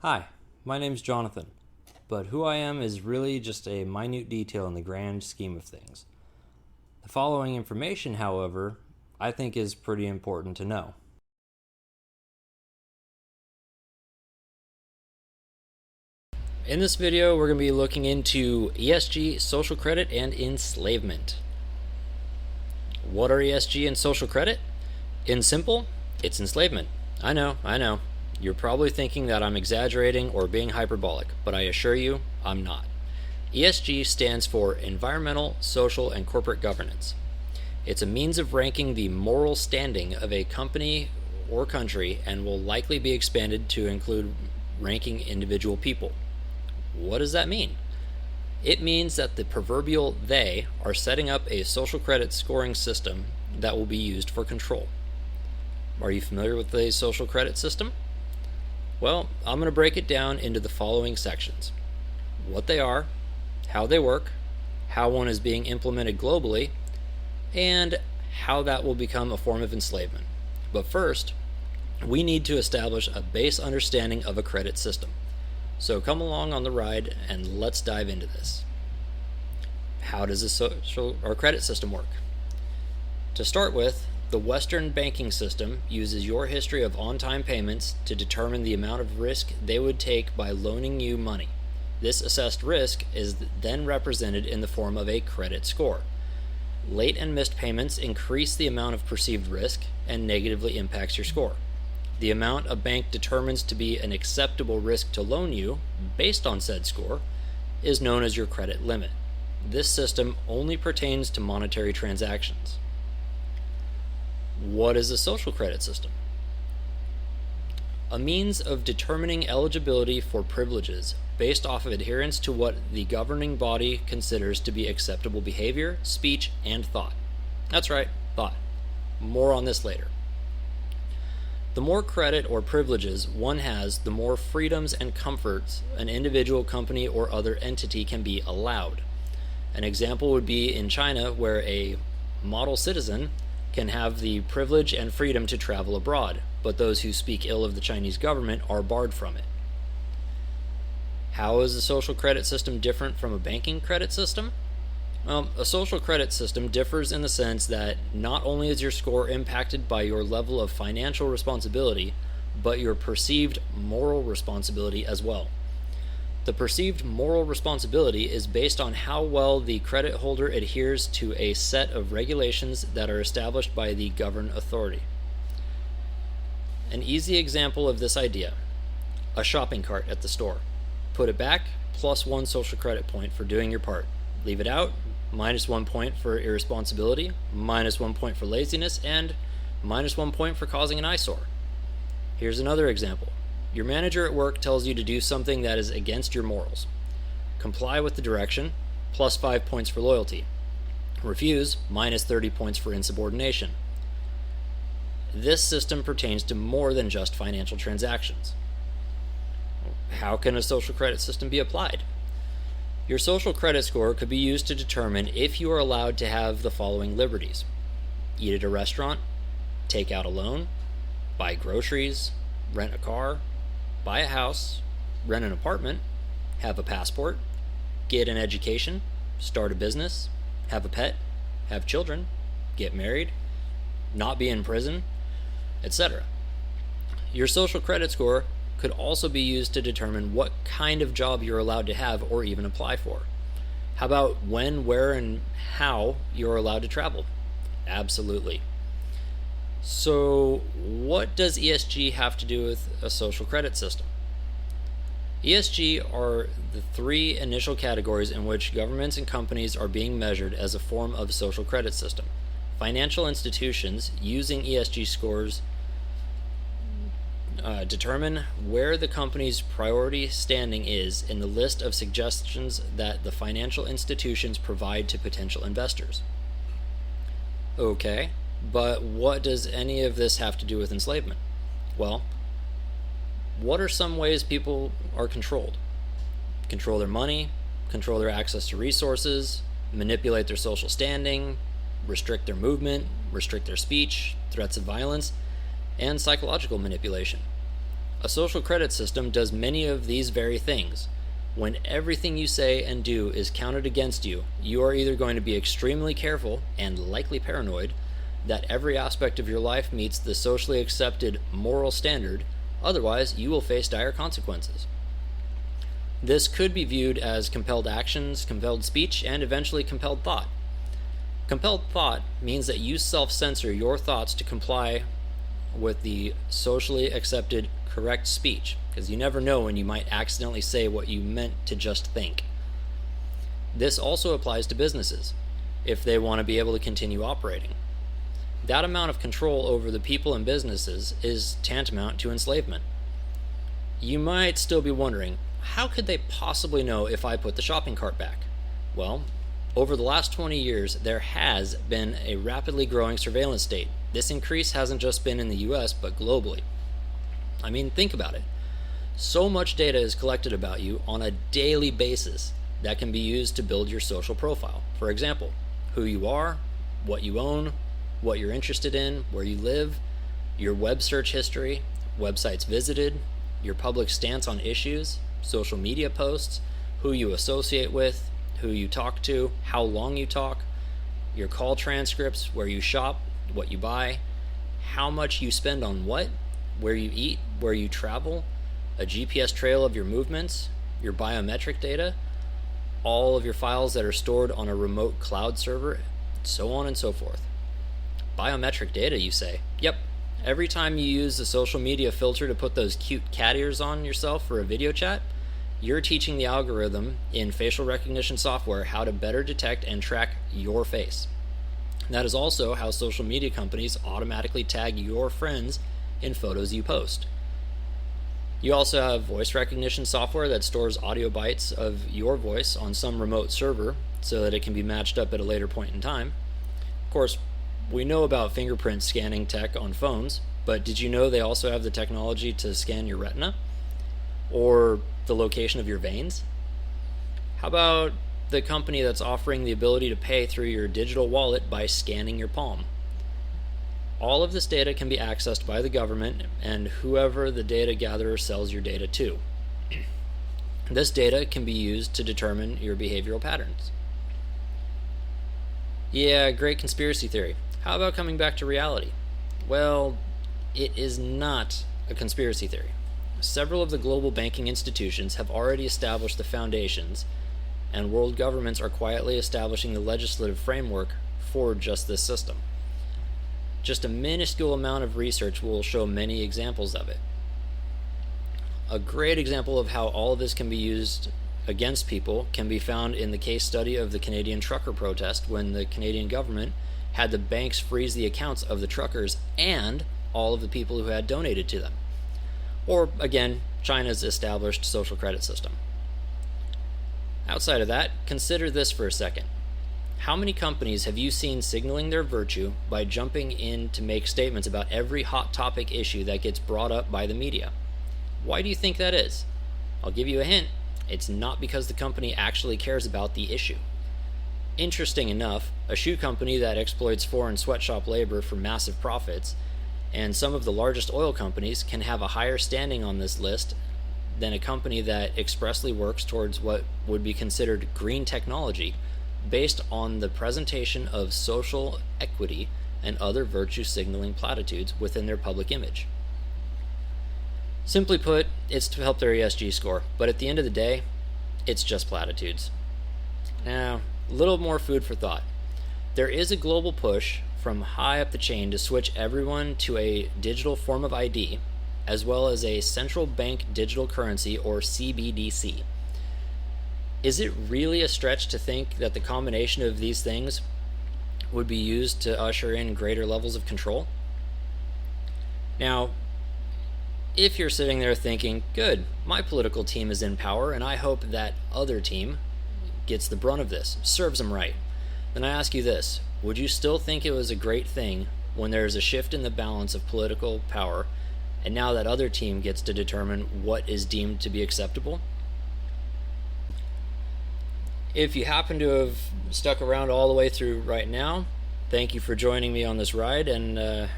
Hi, my name's Jonathan, but who I am is really just a minute detail in the grand scheme of things. The following information, however, I think is pretty important to know. In this video, we're going to be looking into E.S.G Social Credit and enslavement. What are E.S.G and social credit? In simple, it's enslavement. I know. You're probably thinking that I'm exaggerating or being hyperbolic, but I assure you, I'm not. ESG stands for Environmental, Social, and Corporate Governance. It's a means of ranking the moral standing of a company or country and will likely be expanded to include ranking individual people. What does that mean? It means that the proverbial they are setting up a social credit scoring system that will be used for control. Are you familiar with the social credit system? Well, I'm going to break it down into the following sections: what they are, how they work, how one is being implemented globally, and how that will become a form of enslavement. But first, we need to establish a base understanding of a credit system. So come along on the ride and let's dive into this. How does a social or credit system work? To start with, the Western banking system uses your history of on-time payments to determine the amount of risk they would take by loaning you money. This assessed risk is then represented in the form of a credit score. Late and missed payments increase the amount of perceived risk and negatively impacts your score. The amount a bank determines to be an acceptable risk to loan you, based on said score, is known as your credit limit. This system only pertains to monetary transactions. What is a social credit system? A means of determining eligibility for privileges based off of adherence to what the governing body considers to be acceptable behavior, speech, and thought. That's right, thought. More on this later. The more credit or privileges one has, the more freedoms and comforts an individual, company, or other entity can be allowed. An example would be in China, where a model citizen can have the privilege and freedom to travel abroad, but those who speak ill of the Chinese government are barred from it. How is a social credit system different from a banking credit system? A social credit system differs in the sense that not only is your score impacted by your level of financial responsibility, but your perceived moral responsibility as well. The perceived moral responsibility is based on how well the credit holder adheres to a set of regulations that are established by the governing authority. An easy example of this idea: a shopping cart at the store. Put it back, +1 social credit point for doing your part. Leave it out, -1 point for irresponsibility, -1 point for laziness, and -1 point for causing an eyesore. Here's another example. Your manager at work tells you to do something that is against your morals. Comply with the direction, +5 points for loyalty. Refuse, -30 points for insubordination. This system pertains to more than just financial transactions. How can a social credit system be applied? Your social credit score could be used to determine if you are allowed to have the following liberties: eat at a restaurant, take out a loan, buy groceries, rent a car, buy a house, rent an apartment, have a passport, get an education, start a business, have a pet, have children, get married, not be in prison, etc. Your social credit score could also be used to determine what kind of job you're allowed to have or even apply for. How about when, where, and how you're allowed to travel? Absolutely. So, what does ESG have to do with a social credit system? ESG are the three initial categories in which governments and companies are being measured as a form of social credit system. Financial institutions using ESG scores determine where the company's priority standing is in the list of suggestions that the financial institutions provide to potential investors. Okay, but what does any of this have to do with enslavement? Well, what are some ways people are controlled? Control their money, control their access to resources, manipulate their social standing, restrict their movement, restrict their speech, threats of violence, and psychological manipulation. A social credit system does many of these very things. When everything you say and do is counted against you, you are either going to be extremely careful and likely paranoid that every aspect of your life meets the socially accepted moral standard, otherwise you will face dire consequences. This could be viewed as compelled actions, compelled speech, and eventually compelled thought. Compelled thought means that you self-censor your thoughts to comply with the socially accepted correct speech, because you never know when you might accidentally say what you meant to just think. This also applies to businesses, if they want to be able to continue operating. That amount of control over the people and businesses is tantamount to enslavement. You might still be wondering, how could they possibly know if I put the shopping cart back? Well, over the last 20 years, there has been a rapidly growing surveillance state. This increase hasn't just been in the US, but globally. I mean, think about it. So much data is collected about you on a daily basis that can be used to build your social profile. For example, who you are, what you own, what you're interested in, where you live, your web search history, websites visited, your public stance on issues, social media posts, who you associate with, who you talk to, how long you talk, your call transcripts, where you shop, what you buy, how much you spend on what, where you eat, where you travel, a GPS trail of your movements, your biometric data, all of your files that are stored on a remote cloud server, so on and so forth. Biometric data, you say? Yep. Every time you use the social media filter to put those cute cat ears on yourself for a video chat, you're teaching the algorithm in facial recognition software how to better detect and track your face. That is also how social media companies automatically tag your friends in photos you post. You also have voice recognition software that stores audio bytes of your voice on some remote server so that it can be matched up at a later point in time. Of course, we know about fingerprint scanning tech on phones, but did you know they also have the technology to scan your retina? Or the location of your veins? How about the company that's offering the ability to pay through your digital wallet by scanning your palm? All of this data can be accessed by the government and whoever the data gatherer sells your data to. This data can be used to determine your behavioral patterns. Yeah, great conspiracy theory. How about coming back to reality? Well, it is not a conspiracy theory. Several of the global banking institutions have already established the foundations, and world governments are quietly establishing the legislative framework for just this system. Just a minuscule amount of research will show many examples of it. A great example of how all of this can be used against people can be found in the case study of the Canadian trucker protest, when the Canadian government had the banks freeze the accounts of the truckers and all of the people who had donated to them. Or, again, China's established social credit system. Outside of that, consider this for a second. How many companies have you seen signaling their virtue by jumping in to make statements about every hot topic issue that gets brought up by the media? Why do you think that is? I'll give you a hint. It's not because the company actually cares about the issue. Interesting enough, a shoe company that exploits foreign sweatshop labor for massive profits, and some of the largest oil companies can have a higher standing on this list than a company that expressly works towards what would be considered green technology based on the presentation of social equity and other virtue signaling platitudes within their public image. Simply put, it's to help their ESG score, but at the end of the day, it's just platitudes. Now, a little more food for thought. There is a global push from high up the chain to switch everyone to a digital form of ID, as well as a central bank digital currency, or CBDC. Is it really a stretch to think that the combination of these things would be used to usher in greater levels of control? Now, if you're sitting there thinking, good, my political team is in power and I hope that other team gets the brunt of this, serves them right, then I ask you this: would you still think it was a great thing when there's a shift in the balance of political power and now that other team gets to determine what is deemed to be acceptable? If you happen to have stuck around all the way through right now, thank you for joining me on this ride, and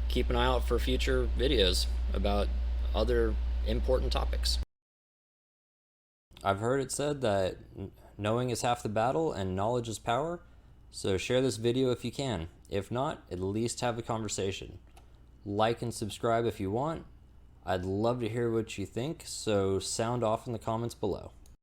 keep an eye out for future videos about other important topics. I've heard it said that knowing is half the battle and knowledge is power, so share this video if you can. If not, at least have a conversation. Like and subscribe if you want. I'd love to hear what you think, so sound off in the comments below.